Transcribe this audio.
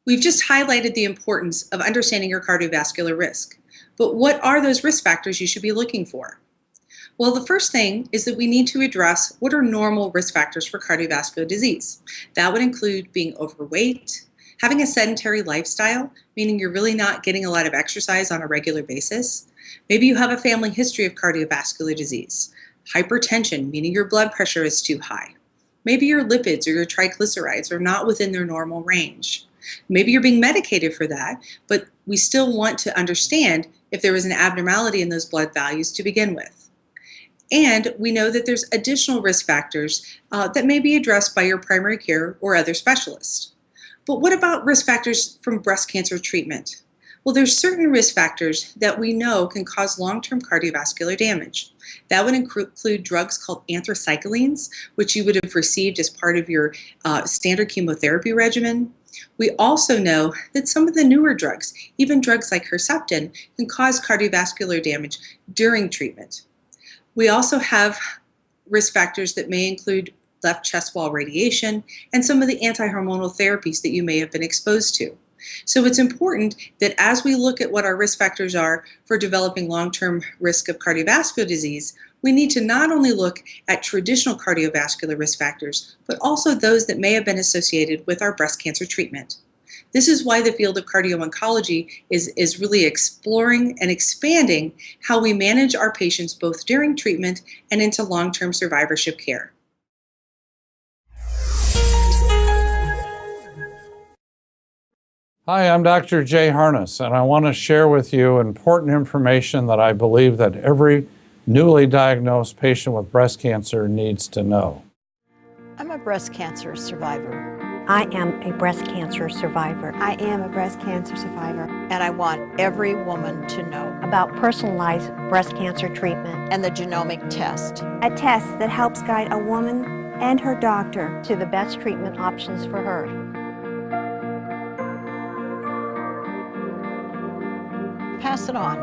We've just highlighted the importance of understanding your cardiovascular risk. But what are those risk factors you should be looking for? Well, the first thing is that we need to address what are normal risk factors for cardiovascular disease. That would include being overweight, having a sedentary lifestyle, meaning you're really not getting a lot of exercise on a regular basis. Maybe you have a family history of cardiovascular disease, hypertension, meaning your blood pressure is too high. Maybe your lipids or your triglycerides are not within their normal range. Maybe you're being medicated for that, but we still want to understand if there was an abnormality in those blood values to begin with. And we know that there's additional risk factors that may be addressed by your primary care or other specialist. But what about risk factors from breast cancer treatment? Well, there's certain risk factors that we know can cause long-term cardiovascular damage. That would include drugs called anthracyclines, which you would have received as part of your standard chemotherapy regimen. We also know that some of the newer drugs, even drugs like Herceptin, can cause cardiovascular damage during treatment. We also have risk factors that may include left chest wall radiation and some of the anti-hormonal therapies that you may have been exposed to. So it's important that as we look at what our risk factors are for developing long-term risk of cardiovascular disease, we need to not only look at traditional cardiovascular risk factors, but also those that may have been associated with our breast cancer treatment. This is why the field of cardio-oncology is really exploring and expanding how we manage our patients both during treatment and into long-term survivorship care. Hi, I'm Dr. Jay Harness, and I want to share with you important information that I believe that every newly diagnosed patient with breast cancer needs to know. I'm a breast cancer survivor. I am a breast cancer survivor. I am a breast cancer survivor. And I want every woman to know About personalized breast cancer treatment and the genomic test. A test that helps guide a woman and her doctor to the best treatment options for her. Pass it on.